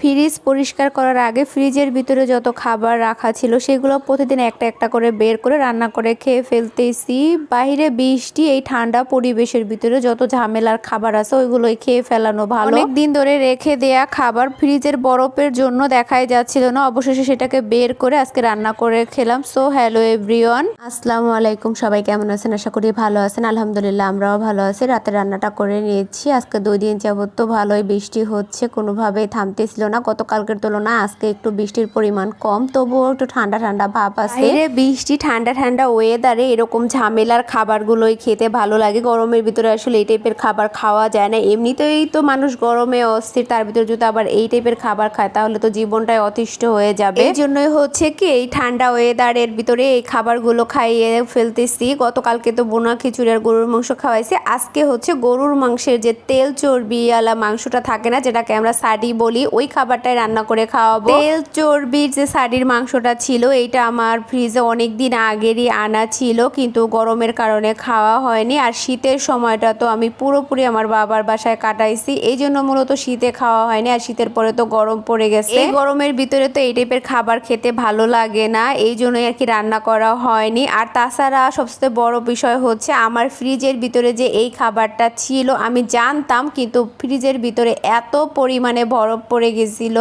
Fridge পরিষ্কার করার আগে ফ্রিজের ভিতরে যত খাবার রাখা ছিল সেগুলো প্রতিদিন একটা একটা করে বের করে রান্না করে খেয়ে ফেলতেছি। বাইরে বৃষ্টি, এই ঠান্ডা পরিবেশের ভিতরে যত ঝামেলার খাবার আছে ওইগুলোই খেয়ে ফেলানো ভালো। অনেক দিন ধরে রেখে দেয়া খাবার ফ্রিজের বরফের জন্য দেখাই যাচ্ছিল না, অবশেষে সেটাকে বের করে আজকে রান্না করে খেলাম। সো হ্যালো এভরিওয়ান, আসসালামু আলাইকুম। সবাই কেমন আছেন? আশা করি ভালো আছেন। আলহামদুলিল্লাহ আমরাও ভালো আছি। রাতে রান্নাটা করে নিয়েছি। আজকে 2 দিন যাবত তো ভালোই বৃষ্টি হচ্ছে, কোনোভাবেই থামতেছিল না। গতকালকের তুলনায় আজকে একটু বৃষ্টির পরিমাণ কম, তবুও একটু ঠান্ডা ঠান্ডা ভাব আছে। বৃষ্টি, ঠান্ডা ঠান্ডা ওয়েদারে এরকম ঝামেলার খাবারগুলোই খেতে ভালো লাগে। গরমের ভিতরে আসলে এই টাইপের খাবার খাওয়া যায় না। এমনিতেই তো মানুষ গরমে অস্থির, তার ভিতরে যদি আবার এই টাইপের খাবার খায় তাহলে তো জীবনটাই অতিষ্ঠ হয়ে যাবে। এই জন্যই হচ্ছে কি এই ঠান্ডা ওয়েদারের ভিতরে এই খাবারগুলো খাইয়ে ফেলতেছি। গতকালকে তো বোনা খিচুড়ি আর গরুর মাংস খাওয়াইছি। আজকে হচ্ছে গরুর মাংসের যে তেল চর্বিওয়ালা মাংসটা থাকে না, যেটাকে আমরা সাডি বলি, ওই খাবারটাই রান্না করে খাওয়াবো। তেল চর্বির যে সাডির মাংসটা ছিল এইটা আমার ফ্রিজে অনেক দিন আগেরই আনা ছিল, কিন্তু গরমের কারণে খাওয়া হয়নি। আর শীতের সময়টা তো আমি পুরোপুরি আমার বাবার বাসায় কাটাইছি, এই জন্য মূলত শীতে খাওয়া হয়নি। আর শীতের পরে তো গরম পড়ে গেছে, এই গরমের ভিতরে তো এই টাইপের খাবার খেতে ভালো লাগে না, এই জন্যই আর কি রান্না করা হয়নি। আর তাছাড়া সবচেয়ে বড় বিষয় হচ্ছে আমার ফ্রিজের ভিতরে যে এই খাবারটা ছিল আমি জানতাম, কিন্তু ফ্রিজের ভিতরে এত পরিমাণে বরফ পড়ে গেছিল,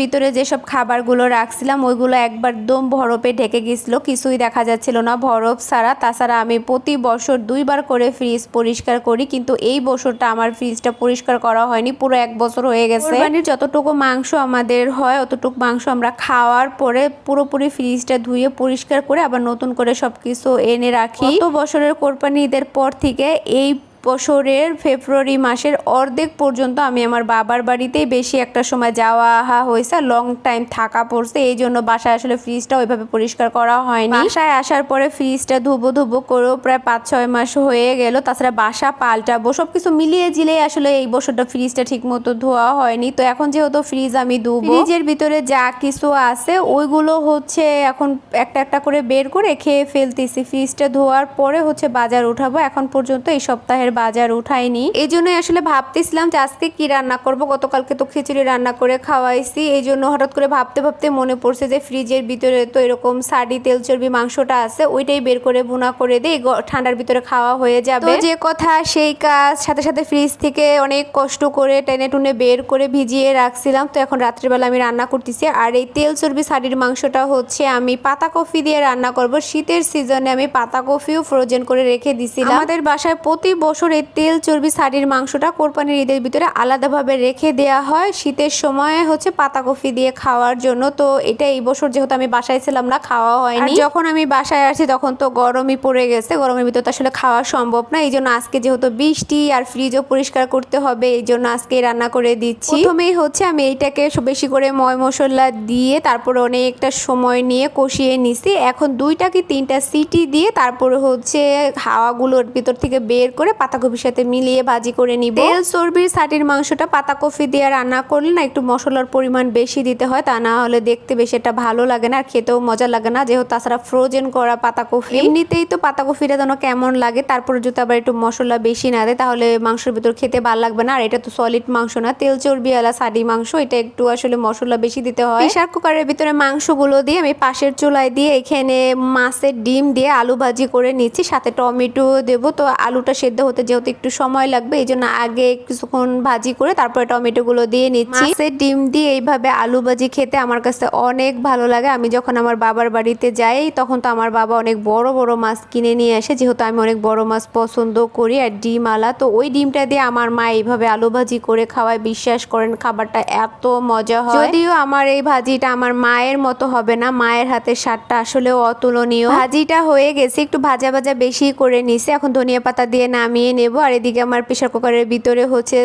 ভিতরে যেসব খাবারগুলো রাখছিলাম ওইগুলো একদম বরফে ঢেকে গেছিল, কিছুই দেখা যাচ্ছিল না বরফ ছাড়া। তাছাড়া আমি প্রতি বছর 2 বার করে ফ্রিজ পরিষ্কার করি, কিন্তু এই বছরটা আমার ফ্রিজটা পরিষ্কার করা হয়নি, পুরো 1 বছর হয়ে গেছে। কোরবানির যতটুকু মাংস আমাদের হয় অতটুকু মাংস আমরা খাওয়ার পরে পুরোপুরি ফ্রিজটা ধুয়ে পরিষ্কার করে আবার নতুন করে সবকিছু এনে রাখি। গত বছরের কোরবানি ঈদের পর থেকে এই বছরের ফেব্রুয়ারি মাসের অর্ধেক পর্যন্ত আমি আমার বাবার বাড়িতেই বেশি একটা সময় যাওয়া আহা হয়েছে, লং টাইম থাকা পড়ছে, এই জন্য বাসায় আসলে ফ্রিজটা ওইভাবে পরিষ্কার করা হয়নি। বাসায় আসার পরে ফ্রিজটা ধুবো করেও প্রায় 5-6 মাস হয়ে গেল। তাছাড়া বাসা পাল্টাবো, সবকিছু মিলিয়ে জিলিয়ে আসলে এই বছরটা ফ্রিজটা ঠিক মতো ধোয়া হয়নি। তো এখন যেহেতু ফ্রিজ আমি ধুবো, ফ্রিজের ভিতরে যা কিছু আছে ওইগুলো হচ্ছে এখন একটা একটা করে বের করে খেয়ে ফেলতেছি। ফ্রিজটা ধোয়ার পরে হচ্ছে বাজার উঠাবো, এখন পর্যন্ত এই সপ্তাহের বাজার উঠাইনি, এই জন্য আসলে ভাবতেছিলাম যে আজকে কি রান্না করব। গতকালকে তো খিচুড়ি রান্না করে খাওয়াইছি, এই জন্য হঠাৎ করে ভাবতে মনে পড়ছে যে ফ্রিজের ভিতরে তো এরকম সাডি তেল চর্বি মাংসটা আছে, ওইটাই বের করে ভুনা করে দিই, ঠান্ডার ভিতরে খাওয়া হয়ে যাবে। যে কথা সেই কাজ, সাথে সাথে ফ্রিজ থেকে অনেক কষ্ট করে টেনে টুনে বের করে ভিজিয়ে রাখছিলাম। তো এখন রাত্রিবেলা আমি রান্না করতেছি। আর এই তেল চর্বি সাডির মাংসটা হচ্ছে আমি পাতাকপি দিয়ে রান্না করব। শীতের সিজনে আমি পাতাকপিও ফ্রোজেন করে রেখে দিছিলাম। আমাদের বাসায় প্রতি বছর এই তেল চর্বি সাডির মাংসটা কোরবানির ঈদের ভিতরে আলাদাভাবে রেখে দেওয়া হয়, শীতের সময় হচ্ছে পাতাকপি দিয়ে খাওয়ার জন্য। তো এটা এই বছর যেহেতু আমি বাসায় ছিলাম না, খাওয়া হয়নি। যখন আমি বাসায় আসছি তখন তো গরমই পড়ে গেছে, গরমের ভিতরে তো আসলে খাওয়া সম্ভব না, এই জন্য আজকে যেহেতু বৃষ্টি আর ফ্রিজও পরিষ্কার করতে হবে, এই জন্য আজকে রান্না করে দিচ্ছি। প্রথমেই হচ্ছে আমি এইটাকে বেশি করে ময় মশলা দিয়ে তারপরে অনেকটা সময় নিয়ে কষিয়ে নিছি। এখন 2টা কি 3টা সিটি দিয়ে তারপরে হচ্ছে হাওয়াগুলোর ভিতর থেকে বের করে পাতাকপির সাথে মিলিয়ে ভাজি করে নিব। তেল চর্বির সাটির মাংসটা পাতাকপি দিয়ে রান্না করলে না একটু মশলার পরিমাণ বেশি দিতে হয়, তা না হলে দেখতে বেশি একটা ভালো লাগে না আর খেতেও মজা লাগে না, যেহেতু তাছাড়া ফ্রোজেন করা পাতাকপি। এমনিতেই তো পাতাকপিটা যেন কেমন লাগে, তারপরে যদি আবার একটু মশলা বেশি না দেয় তাহলে মাংসের ভিতর খেতে ভালো লাগবে না। আর এটা তো সলিড মাংস না, তেল চর্বিওয়ালা সাডি মাংস, এটা একটু আসলে মশলা বেশি দিতে হয়। প্রেসার কুকারের ভিতরে মাংসগুলো দিয়ে আমি পাশের চুলায় দিয়ে এখানে মাছের ডিম দিয়ে আলু ভাজি করে নিচ্ছি, সাথে টমেটো দেবো। তো আলুটা সেদ্ধ হতে যেহেতু একটু সময় লাগবে, এই জন্য আগে কিছুক্ষণ ভাজি করে তারপরে টমেটো গুলো দিয়ে নিচ্ছি। মাছের ডিম দিয়ে এইভাবে আলু ভাজি খেতে আমার কাছে অনেক ভালো লাগে। আমি যখন আমার বাবার বাড়িতে যাই তখন তো আমার বাবা অনেক বড় বড় মাছ কিনে নিয়ে আসে, যেহেতু আমি অনেক বড় মাছ পছন্দ করি আর ডিম আলা, তো ওই ডিমটা দিয়ে আমার মা এইভাবে আলু ভাজি করে খাওয়ায়। বিশ্বাস করেন খাবারটা এত মজা হয়। যদিও আমার এই ভাজিটা আমার মায়ের মতো হবে না, মায়ের হাতের স্বাদটা আসলেও অতুলনীয়। ভাজিটা হয়ে গেছে, একটু ভাজা ভাজা বেশি করে নিছে, এখন ধনিয়া পাতা দিয়ে নামিয়ে নেব। আর এদিকে আমার প্রেসার কুকারের ভিতরে হচ্ছে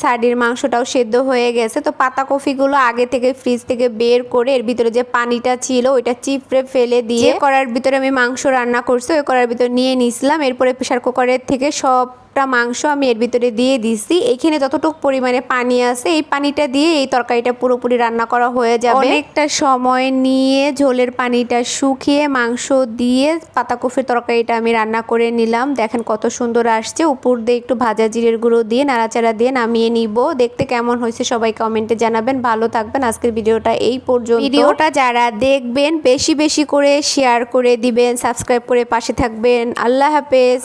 সাডির মাংসটাও সেদ্ধ হয়ে গেছে। তো পাতাকপিগুলো আগে থেকে ফ্রিজ থেকে বের করে এর ভিতরে যে পানিটা ছিল ওইটা চিপড়ে ফেলে দিয়ে কড়াইয়ের ভিতরে আমি মাংস রান্না করছি ওই কড়াইয়ের ভিতরে নিয়ে নিছিলাম। এরপরে প্রেসার কুকারের থেকে সব সবটা মাংস আমি এর ভিতরে দিয়ে দিছি। এখানে যতটুকু পরিমাণে পানি আছে এই পানিটা দিয়ে এই তরকারিটা পুরোপুরি রান্না করা হয়ে যাবে। অনেকটা সময় নিয়ে ঝোলের পানিটা শুকিয়ে মাংস দিয়ে পাতাকপির তরকারিটা আমি রান্না করে নিলাম। দেখেন কত সুন্দর আসছে। উপর দিয়ে একটু ভাজা জিরের গুঁড়ো দিয়ে নাড়াচাড়া দিয়ে নামিয়ে নিব। দেখতে কেমন হয়েছে সবাই কমেন্টে জানাবেন। ভালো থাকবেন। আজকের ভিডিওটা এই পর্যন্ত। ভিডিওটা যারা দেখবেন বেশি বেশি করে শেয়ার করে দিবেন, সাবস্ক্রাইব করে পাশে থাকবেন। আল্লাহ হাফেজ।